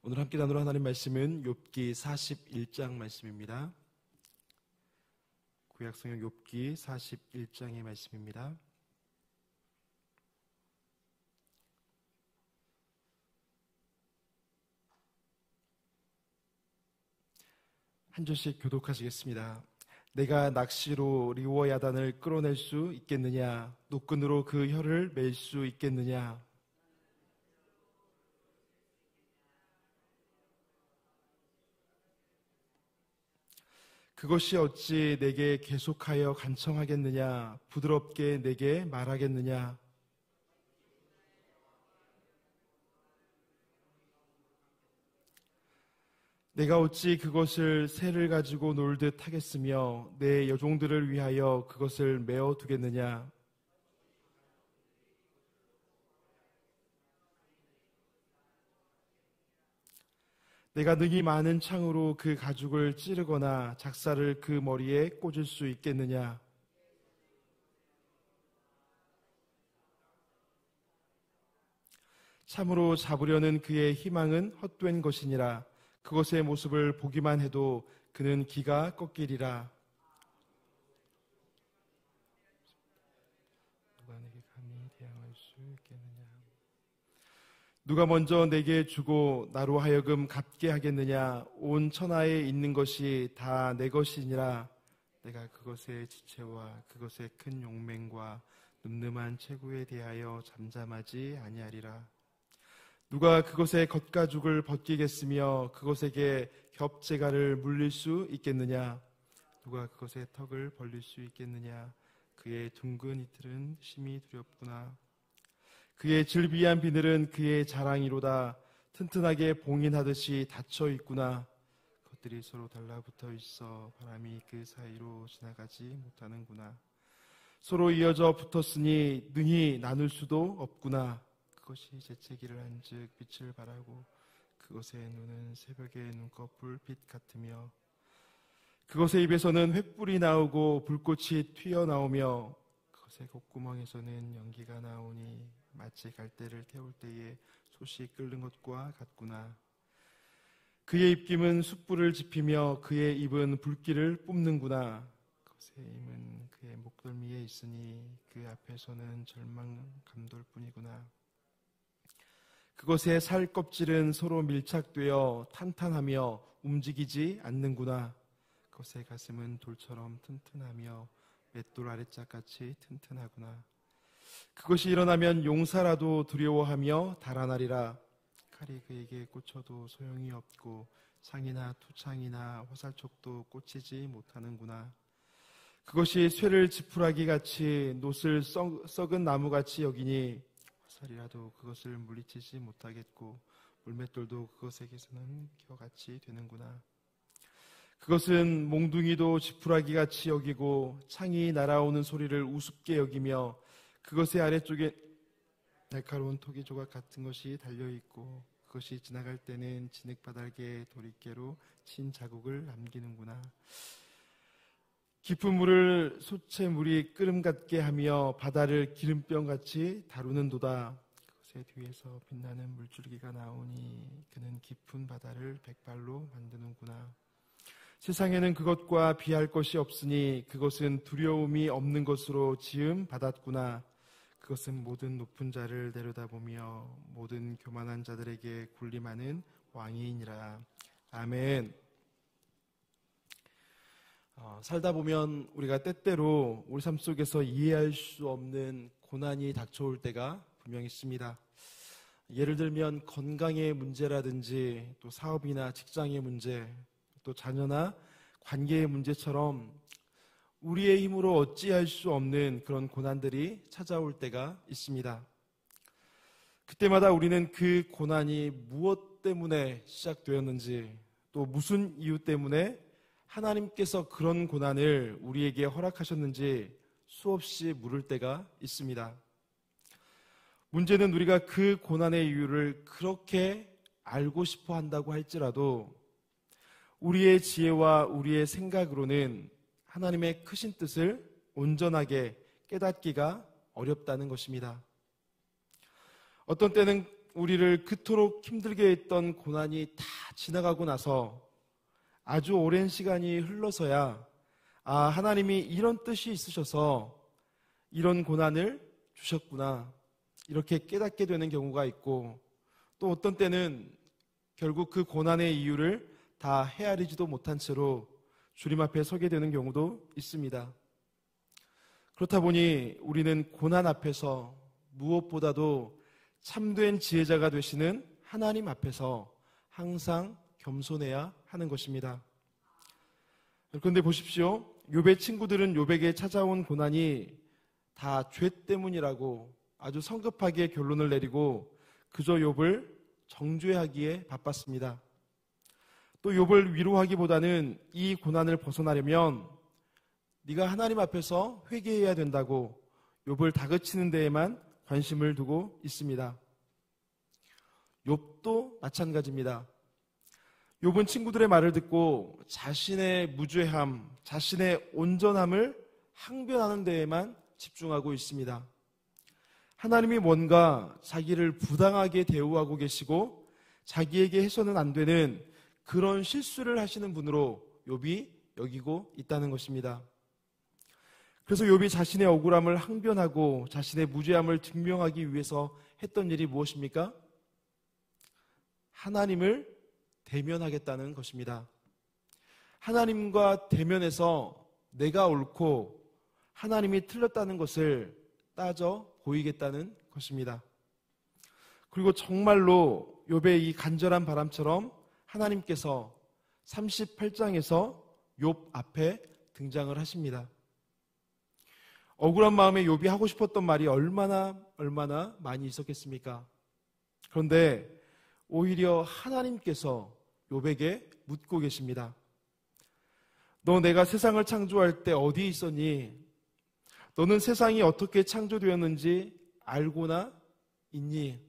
오늘 함께 나눌 하나님 말씀은 욥기 41장 말씀입니다. 구약성경 욥기 41장의 말씀입니다. 한 절씩 교독하시겠습니다. 내가 낚시로 리워야단을 끌어낼 수 있겠느냐? 노끈으로 그 혀를 맬 수 있겠느냐? 그것이 어찌 내게 계속하여 간청하겠느냐? 부드럽게 내게 말하겠느냐? 내가 어찌 그것을 새를 가지고 놀듯 하겠으며 내 여종들을 위하여 그것을 메어 두겠느냐? 내가 능히 많은 창으로 그 가죽을 찌르거나 작사를 그 머리에 꽂을 수 있겠느냐? 참으로 잡으려는 그의 희망은 헛된 것이니라. 그것의 모습을 보기만 해도 그는 기가 꺾이리라. 누가 내게 감히 대항할 수 있겠느냐? 누가 먼저 내게 주고 나로 하여금 갚게 하겠느냐? 온 천하에 있는 것이 다 내 것이니라. 내가 그것의 지체와 그것의 큰 용맹과 늠름한 체구에 대하여 잠잠하지 아니하리라. 누가 그것의 겉가죽을 벗기겠으며 그것에게 겹재갈을 물릴 수 있겠느냐? 누가 그것의 턱을 벌릴 수 있겠느냐? 그의 둥근 이틀은 심히 두렵구나. 그의 질비한 비늘은 그의 자랑이로다. 튼튼하게 봉인하듯이 닫혀 있구나. 것들이 서로 달라붙어 있어 바람이 그 사이로 지나가지 못하는구나. 서로 이어져 붙었으니 능히 나눌 수도 없구나. 그것이 재채기를 한즉 빛을 발하고 그것의 눈은 새벽의 눈꺼 불빛 같으며 그것의 입에서는 횃불이 나오고 불꽃이 튀어나오며 그것의 콧구멍에서는 연기가 나오니 마치 갈대를 태울 때에 솥이 끓는 것과 같구나. 그의 입김은 숯불을 지피며 그의 입은 불길을 뿜는구나. 그것의 힘은 그의 목덜미에 있으니 그 앞에서는 절망 감돌 뿐이구나. 그것의 살 껍질은 서로 밀착되어 탄탄하며 움직이지 않는구나. 그것의 가슴은 돌처럼 튼튼하며 맷돌 아래짝같이 튼튼하구나. 그것이 일어나면 용사라도 두려워하며 달아나리라. 칼이 그에게 꽂혀도 소용이 없고 창이나 투창이나 화살촉도 꽂히지 못하는구나. 그것이 쇠를 지푸라기같이 놋을 썩은 나무같이 여기니 화살이라도 그것을 물리치지 못하겠고 물맷돌도 그것에게서는 겨같이 되는구나. 그것은 몽둥이도 지푸라기같이 여기고 창이 날아오는 소리를 우습게 여기며 그것의 아래쪽에 날카로운 토기 조각 같은 것이 달려있고 그것이 지나갈 때는 진흙바닥에 도리깨로 친 자국을 남기는구나. 깊은 물을 솥채물이 끓음 같게 하며 바다를 기름병같이 다루는도다. 그것의 뒤에서 빛나는 물줄기가 나오니 그는 깊은 바다를 백발로 만드는구나. 세상에는 그것과 비할 것이 없으니 그것은 두려움이 없는 것으로 지음 받았구나. 그것은 모든 높은 자를 내려다보며 모든 교만한 자들에게 군림하는 왕이니라. 아멘. 살다 보면 우리가 때때로 우리 삶 속에서 이해할 수 없는 고난이 닥쳐올 때가 분명히 있습니다. 예를 들면 건강의 문제라든지 또 사업이나 직장의 문제, 또 자녀나 관계의 문제처럼 우리의 힘으로 어찌할 수 없는 그런 고난들이 찾아올 때가 있습니다. 그때마다 우리는 그 고난이 무엇 때문에 시작되었는지 또 무슨 이유 때문에 하나님께서 그런 고난을 우리에게 허락하셨는지 수없이 물을 때가 있습니다. 문제는 우리가 그 고난의 이유를 그렇게 알고 싶어 한다고 할지라도 우리의 지혜와 우리의 생각으로는 하나님의 크신 뜻을 온전하게 깨닫기가 어렵다는 것입니다. 어떤 때는 우리를 그토록 힘들게 했던 고난이 다 지나가고 나서 아주 오랜 시간이 흘러서야 하나님이 이런 뜻이 있으셔서 이런 고난을 주셨구나, 이렇게 깨닫게 되는 경우가 있고, 또 어떤 때는 결국 그 고난의 이유를 다 헤아리지도 못한 채로 주님 앞에 서게 되는 경우도 있습니다. 그렇다 보니 우리는 고난 앞에서 무엇보다도 참된 지혜자가 되시는 하나님 앞에서 항상 겸손해야 하는 것입니다. 그런데 보십시오. 욥의 친구들은 욥에게 찾아온 고난이 다 죄 때문이라고 아주 성급하게 결론을 내리고 그저 욥을 정죄하기에 바빴습니다. 또 욥을 위로하기보다는 이 고난을 벗어나려면 네가 하나님 앞에서 회개해야 된다고 욥을 다그치는 데에만 관심을 두고 있습니다. 욥도 마찬가지입니다. 욥은 친구들의 말을 듣고 자신의 무죄함, 자신의 온전함을 항변하는 데에만 집중하고 있습니다. 하나님이 뭔가 자기를 부당하게 대우하고 계시고 자기에게 해서는 안 되는 그런 실수를 하시는 분으로 욥이 여기고 있다는 것입니다. 그래서 욥이 자신의 억울함을 항변하고 자신의 무죄함을 증명하기 위해서 했던 일이 무엇입니까? 하나님을 대면하겠다는 것입니다. 하나님과 대면해서 내가 옳고 하나님이 틀렸다는 것을 따져 보이겠다는 것입니다. 그리고 정말로 욥의 이 간절한 바람처럼 하나님께서 38장에서 욥 앞에 등장을 하십니다. 억울한 마음에 욥이 하고 싶었던 말이 얼마나 많이 있었겠습니까? 그런데 오히려 하나님께서 욥에게 묻고 계십니다. 너 내가 세상을 창조할 때 어디 있었니? 너는 세상이 어떻게 창조되었는지 알고나 있니?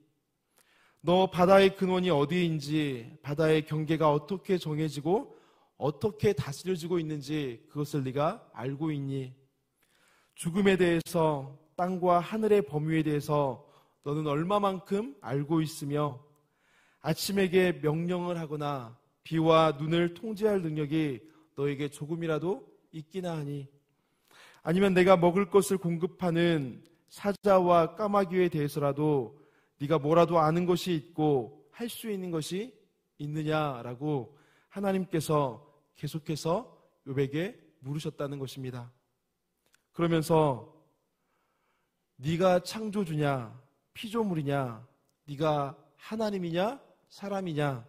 너 바다의 근원이 어디인지, 바다의 경계가 어떻게 정해지고 어떻게 다스려지고 있는지 그것을 네가 알고 있니? 죽음에 대해서, 땅과 하늘의 범위에 대해서 너는 얼마만큼 알고 있으며 아침에게 명령을 하거나 비와 눈을 통제할 능력이 너에게 조금이라도 있기나 하니? 아니면 내가 먹을 것을 공급하는 사자와 까마귀에 대해서라도 네가 뭐라도 아는 것이 있고 할 수 있는 것이 있느냐라고 하나님께서 계속해서 욥에게 물으셨다는 것입니다. 그러면서 네가 창조주냐 피조물이냐, 네가 하나님이냐 사람이냐,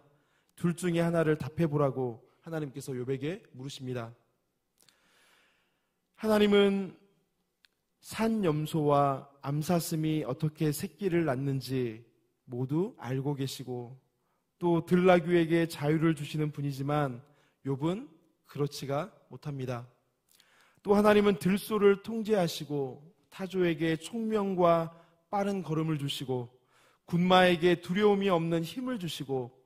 둘 중에 하나를 답해보라고 하나님께서 욥에게 물으십니다. 하나님은 산염소와 암사슴이 어떻게 새끼를 낳는지 모두 알고 계시고 또 들나귀에게 자유를 주시는 분이지만 욥은 그렇지가 못합니다. 또 하나님은 들소를 통제하시고 타조에게 총명과 빠른 걸음을 주시고 군마에게 두려움이 없는 힘을 주시고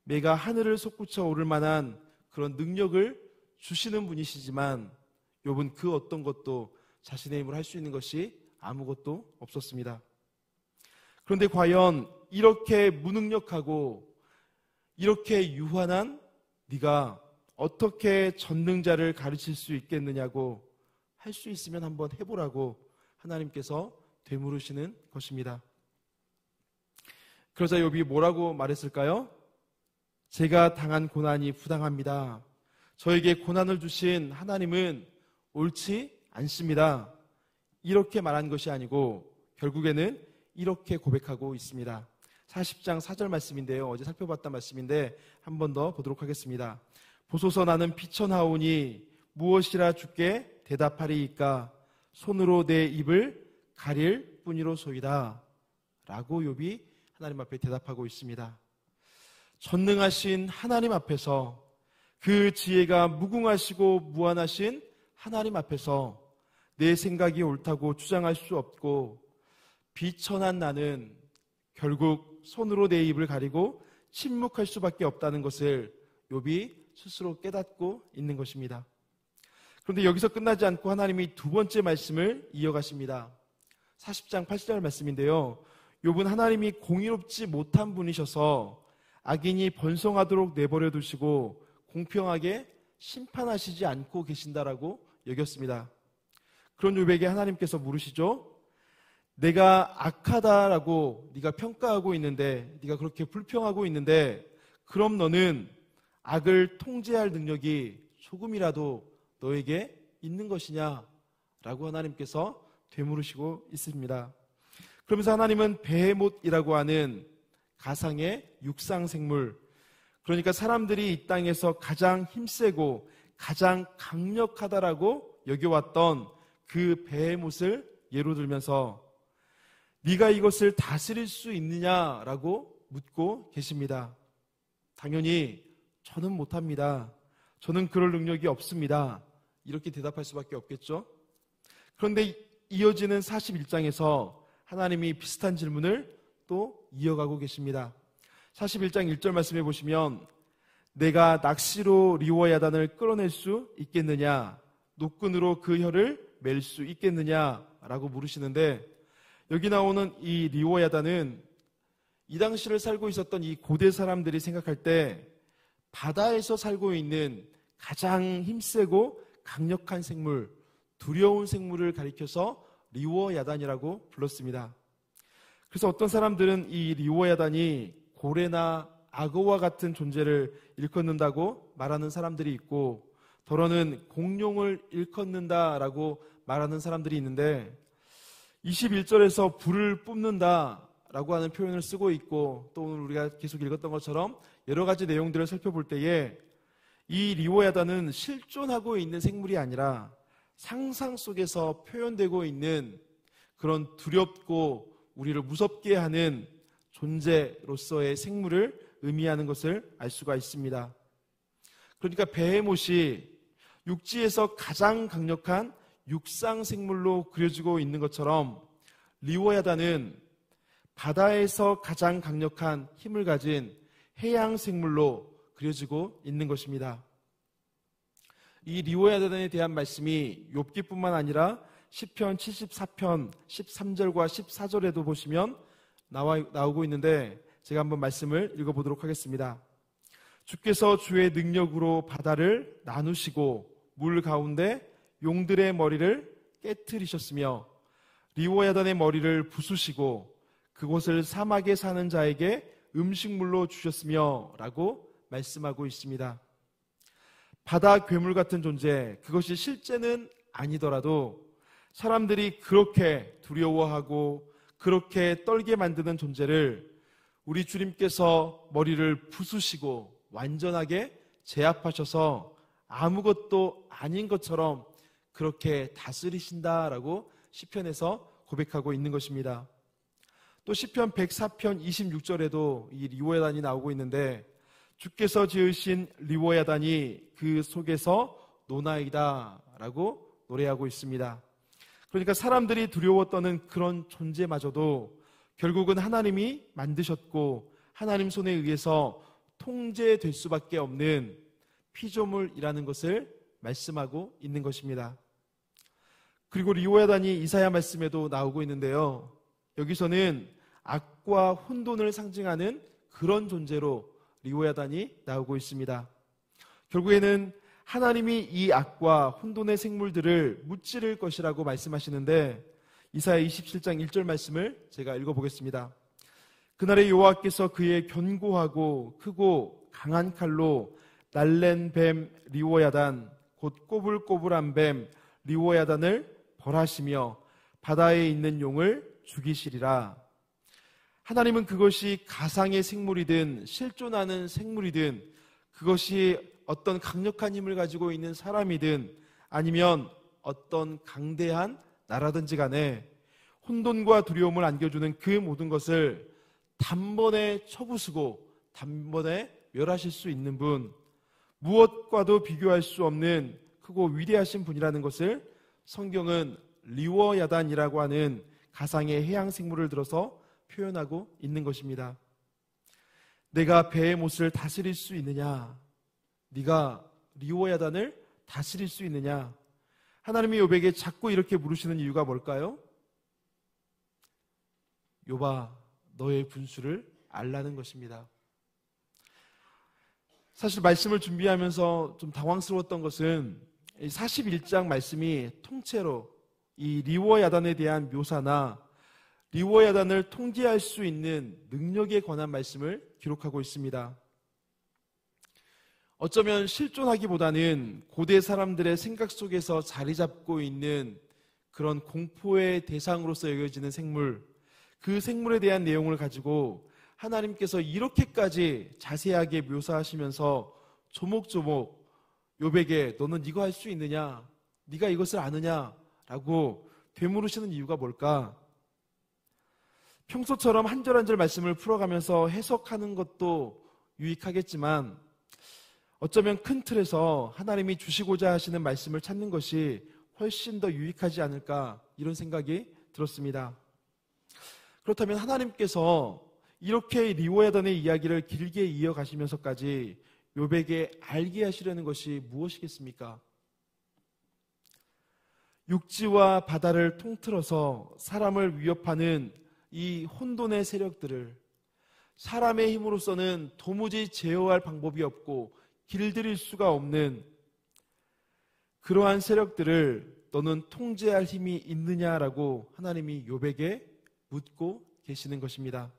매가 하늘을 솟구쳐 오를 만한 그런 능력을 주시는 분이시지만 욥은 그 어떤 것도 자신의 힘으로 할 수 있는 것이 아무것도 없었습니다. 그런데 과연 이렇게 무능력하고 이렇게 유한한 네가 어떻게 전능자를 가르칠 수 있겠느냐고, 할 수 있으면 한번 해보라고 하나님께서 되물으시는 것입니다. 그러자 욥이 뭐라고 말했을까요? 제가 당한 고난이 부당합니다. 저에게 고난을 주신 하나님은 옳지 않습니다. 이렇게 말한 것이 아니고 결국에는 이렇게 고백하고 있습니다. 40장 4절 말씀인데요. 어제 살펴봤던 말씀인데 한 번 더 보도록 하겠습니다. 보소서 나는 비천하오니 무엇이라 주께 대답하리이까? 손으로 내 입을 가릴 뿐이로소이다. 라고 욥이 하나님 앞에 대답하고 있습니다. 전능하신 하나님 앞에서, 그 지혜가 무궁하시고 무한하신 하나님 앞에서 내 생각이 옳다고 주장할 수 없고 비천한 나는 결국 손으로 내 입을 가리고 침묵할 수밖에 없다는 것을 욥이 스스로 깨닫고 있는 것입니다. 그런데 여기서 끝나지 않고 하나님이 두 번째 말씀을 이어가십니다. 40장 8절 말씀인데요. 욥은 하나님이 공의롭지 못한 분이셔서 악인이 번성하도록 내버려 두시고 공평하게 심판하시지 않고 계신다라고 여겼습니다. 그런 욥에게 하나님께서 물으시죠. 내가 악하다라고 네가 평가하고 있는데, 네가 그렇게 불평하고 있는데, 그럼 너는 악을 통제할 능력이 조금이라도 너에게 있는 것이냐? 라고 하나님께서 되물으시고 있습니다. 그러면서 하나님은 베헤못이라고 하는 가상의 육상생물, 그러니까 사람들이 이 땅에서 가장 힘세고 가장 강력하다라고 여겨왔던 그 베헤못을 예로 들면서 네가 이것을 다스릴 수 있느냐라고 묻고 계십니다. 당연히 저는 못합니다. 저는 그럴 능력이 없습니다. 이렇게 대답할 수밖에 없겠죠. 그런데 이어지는 41장에서 하나님이 비슷한 질문을 또 이어가고 계십니다. 41장 1절 말씀해 보시면 내가 낚시로 리워야단을 끌어낼 수 있겠느냐, 노끈으로 그 혀를 맬 수 있겠느냐 라고 물으시는데, 여기 나오는 이 리워야단은 이 당시를 살고 있었던 이 고대 사람들이 생각할 때 바다에서 살고 있는 가장 힘세고 강력한 생물, 두려운 생물을 가리켜서 리워야단이라고 불렀습니다. 그래서 어떤 사람들은 이 리워야단이 고래나 악어와 같은 존재를 일컫는다고 말하는 사람들이 있고, 더러는 공룡을 일컫는다라고 말하는 사람들이 있는데, 21절에서 불을 뿜는다라고 하는 표현을 쓰고 있고, 또 오늘 우리가 계속 읽었던 것처럼 여러 가지 내용들을 살펴볼 때에 이 리워야단은 실존하고 있는 생물이 아니라 상상 속에서 표현되고 있는 그런 두렵고 우리를 무섭게 하는 존재로서의 생물을 의미하는 것을 알 수가 있습니다. 그러니까 베헤못이 육지에서 가장 강력한 육상 생물로 그려지고 있는 것처럼 리워야단은 바다에서 가장 강력한 힘을 가진 해양 생물로 그려지고 있는 것입니다. 이 리워야단에 대한 말씀이 욥기뿐만 아니라 시편 74편 13절과 14절에도 보시면 나오고 있는데, 제가 한번 말씀을 읽어보도록 하겠습니다. 주께서 주의 능력으로 바다를 나누시고 물 가운데 용들의 머리를 깨트리셨으며 리워야단의 머리를 부수시고 그곳을 사막에 사는 자에게 음식물로 주셨으며 라고 말씀하고 있습니다. 바다 괴물 같은 존재, 그것이 실제는 아니더라도 사람들이 그렇게 두려워하고 그렇게 떨게 만드는 존재를 우리 주님께서 머리를 부수시고 완전하게 제압하셔서 아무것도 아닌 것처럼 그렇게 다스리신다라고 시편에서 고백하고 있는 것입니다. 또 시편 104편 26절에도 이 리워야단이 나오고 있는데, 주께서 지으신 리워야단이 그 속에서 노나이다 라고 노래하고 있습니다. 그러니까 사람들이 두려워 떠는 그런 존재마저도 결국은 하나님이 만드셨고 하나님 손에 의해서 통제될 수밖에 없는 피조물이라는 것을 말씀하고 있는 것입니다. 그리고 리워야단이 이사야 말씀에도 나오고 있는데요, 여기서는 악과 혼돈을 상징하는 그런 존재로 리워야단이 나오고 있습니다. 결국에는 하나님이 이 악과 혼돈의 생물들을 무찌를 것이라고 말씀하시는데, 이사야 27장 1절 말씀을 제가 읽어보겠습니다. 그날에 여호와께서 그의 견고하고 크고 강한 칼로 날랜 뱀 리워야단 곧 꼬불꼬불한 뱀 리워야단을 벌하시며 바다에 있는 용을 죽이시리라. 하나님은 그것이 가상의 생물이든 실존하는 생물이든, 그것이 어떤 강력한 힘을 가지고 있는 사람이든 아니면 어떤 강대한 나라든지 간에 혼돈과 두려움을 안겨주는 그 모든 것을 단번에 쳐부수고 단번에 멸하실 수 있는 분, 무엇과도 비교할 수 없는 크고 위대하신 분이라는 것을 성경은 리워야단이라고 하는 가상의 해양 생물을 들어서 표현하고 있는 것입니다. 내가 베헤못을 다스릴 수 있느냐? 네가 리워야단을 다스릴 수 있느냐? 하나님이 욥에게 자꾸 이렇게 물으시는 이유가 뭘까요? 욥아, 너의 분수를 알라는 것입니다. 사실 말씀을 준비하면서 좀 당황스러웠던 것은 41장 말씀이 통째로 이 리워야단에 대한 묘사나 리워야단을 통제할 수 있는 능력에 관한 말씀을 기록하고 있습니다. 어쩌면 실존하기보다는 고대 사람들의 생각 속에서 자리 잡고 있는 그런 공포의 대상으로서 여겨지는 생물, 그 생물에 대한 내용을 가지고 하나님께서 이렇게까지 자세하게 묘사하시면서 조목조목 욥에게 너는 이거 할 수 있느냐? 네가 이것을 아느냐? 라고 되물으시는 이유가 뭘까? 평소처럼 한 절 한 절 말씀을 풀어가면서 해석하는 것도 유익하겠지만 어쩌면 큰 틀에서 하나님이 주시고자 하시는 말씀을 찾는 것이 훨씬 더 유익하지 않을까 이런 생각이 들었습니다. 그렇다면 하나님께서 이렇게 리워야단의 이야기를 길게 이어가시면서까지 욥에게 알게 하시려는 것이 무엇이겠습니까? 육지와 바다를 통틀어서 사람을 위협하는 이 혼돈의 세력들을 사람의 힘으로서는 도무지 제어할 방법이 없고 길들일 수가 없는 그러한 세력들을 너는 통제할 힘이 있느냐라고 하나님이 욥에게 묻고 계시는 것입니다.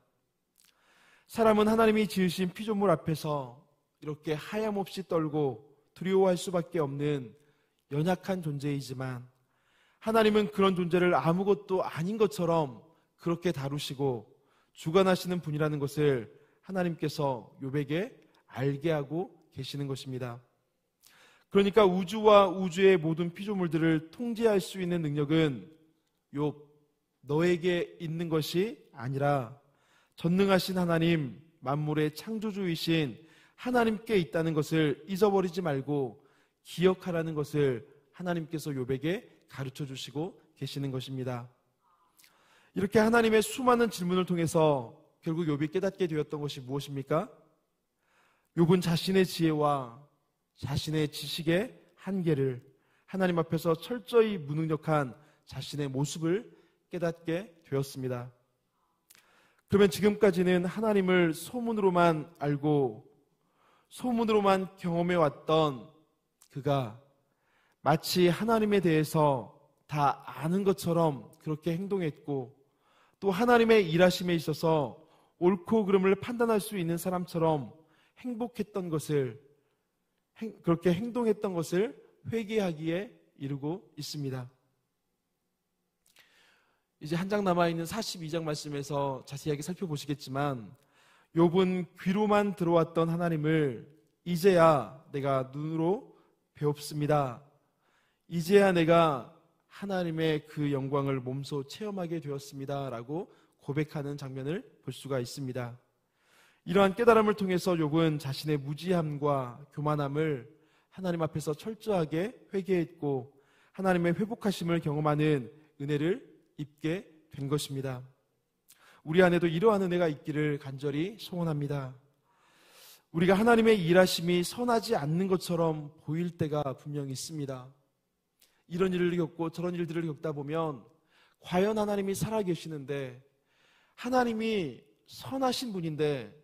사람은 하나님이 지으신 피조물 앞에서 이렇게 하염없이 떨고 두려워할 수밖에 없는 연약한 존재이지만 하나님은 그런 존재를 아무것도 아닌 것처럼 그렇게 다루시고 주관하시는 분이라는 것을 하나님께서 욥에게 알게 하고 계시는 것입니다. 그러니까 우주와 우주의 모든 피조물들을 통제할 수 있는 능력은 욥 너에게 있는 것이 아니라 전능하신 하나님, 만물의 창조주이신 하나님께 있다는 것을 잊어버리지 말고 기억하라는 것을 하나님께서 욥에게 가르쳐 주시고 계시는 것입니다. 이렇게 하나님의 수많은 질문을 통해서 결국 욥이 깨닫게 되었던 것이 무엇입니까? 욥은 자신의 지혜와 자신의 지식의 한계를 하나님 앞에서 철저히 무능력한 자신의 모습을 깨닫게 되었습니다. 그러면 지금까지는 하나님을 소문으로만 알고 소문으로만 경험해왔던 그가 마치 하나님에 대해서 다 아는 것처럼 그렇게 행동했고 또 하나님의 일하심에 있어서 옳고 그름을 판단할 수 있는 사람처럼 행복했던 것을 그렇게 행동했던 것을 회개하기에 이르고 있습니다. 이제 한 장 남아있는 42장 말씀에서 자세하게 살펴보시겠지만 욥은 귀로만 들어왔던 하나님을 이제야 내가 눈으로 배웁습니다. 이제야 내가 하나님의 그 영광을 몸소 체험하게 되었습니다 라고 고백하는 장면을 볼 수가 있습니다. 이러한 깨달음을 통해서 욥은 자신의 무지함과 교만함을 하나님 앞에서 철저하게 회개했고 하나님의 회복하심을 경험하는 은혜를 입게 된 것입니다. 우리 안에도 이러한 은혜가 있기를 간절히 소원합니다. 우리가 하나님의 일하심이 선하지 않는 것처럼 보일 때가 분명히 있습니다. 이런 일을 겪고 저런 일들을 겪다 보면 과연 하나님이 살아계시는데 하나님이 선하신 분인데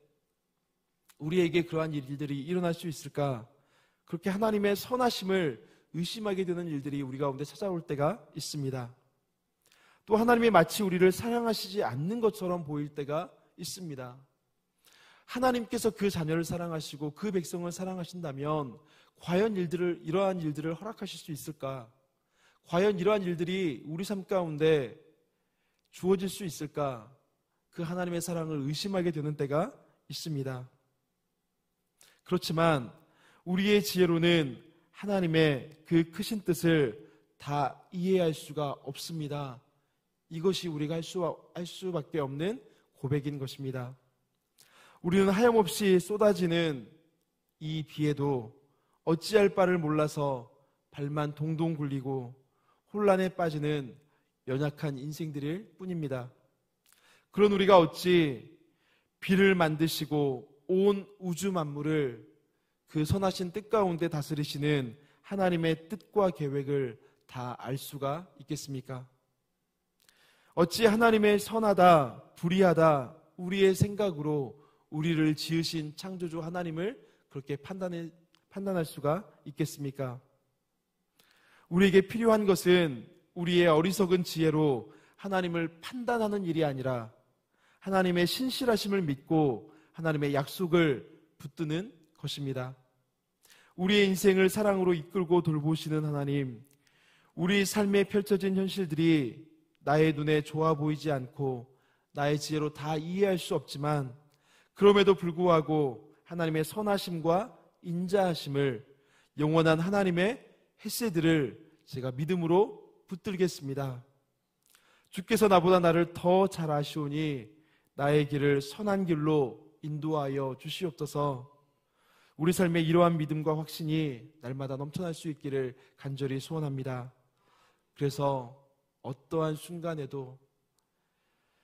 우리에게 그러한 일들이 일어날 수 있을까? 그렇게 하나님의 선하심을 의심하게 되는 일들이 우리 가운데 찾아올 때가 있습니다. 또 하나님이 마치 우리를 사랑하시지 않는 것처럼 보일 때가 있습니다. 하나님께서 그 자녀를 사랑하시고 그 백성을 사랑하신다면 과연 이러한 일들을 허락하실 수 있을까? 과연 이러한 일들이 우리 삶 가운데 주어질 수 있을까? 그 하나님의 사랑을 의심하게 되는 때가 있습니다. 그렇지만 우리의 지혜로는 하나님의 그 크신 뜻을 다 이해할 수가 없습니다. 이것이 우리가 할 수밖에 없는 고백인 것입니다. 우리는 하염없이 쏟아지는 이 비에도 어찌할 바를 몰라서 발만 동동 굴리고 혼란에 빠지는 연약한 인생들일 뿐입니다. 그런 우리가 어찌 비를 만드시고 온 우주 만물을 그 선하신 뜻 가운데 다스리시는 하나님의 뜻과 계획을 다 알 수가 있겠습니까? 어찌 하나님의 선하다, 불의하다, 우리의 생각으로 우리를 지으신 창조주 하나님을 그렇게 판단할 수가 있겠습니까? 우리에게 필요한 것은 우리의 어리석은 지혜로 하나님을 판단하는 일이 아니라 하나님의 신실하심을 믿고 하나님의 약속을 붙드는 것입니다. 우리의 인생을 사랑으로 이끌고 돌보시는 하나님, 우리 삶에 펼쳐진 현실들이 나의 눈에 좋아 보이지 않고 나의 지혜로 다 이해할 수 없지만 그럼에도 불구하고 하나님의 선하심과 인자하심을, 영원한 하나님의 헤세드를 제가 믿음으로 붙들겠습니다. 주께서 나보다 나를 더 잘 아시오니 나의 길을 선한 길로 인도하여 주시옵소서. 우리 삶에 이러한 믿음과 확신이 날마다 넘쳐날 수 있기를 간절히 소원합니다. 그래서 어떠한 순간에도,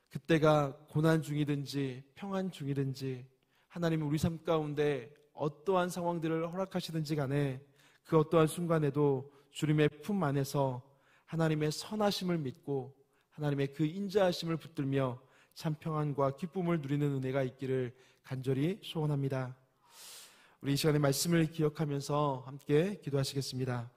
그때가 고난 중이든지 평안 중이든지 하나님은 우리 삶 가운데 어떠한 상황들을 허락하시든지 간에 그 어떠한 순간에도 주님의 품 안에서 하나님의 선하심을 믿고 하나님의 그 인자하심을 붙들며 참 평안과 기쁨을 누리는 은혜가 있기를 간절히 소원합니다. 우리 이 시간에 말씀을 기억하면서 함께 기도하시겠습니다.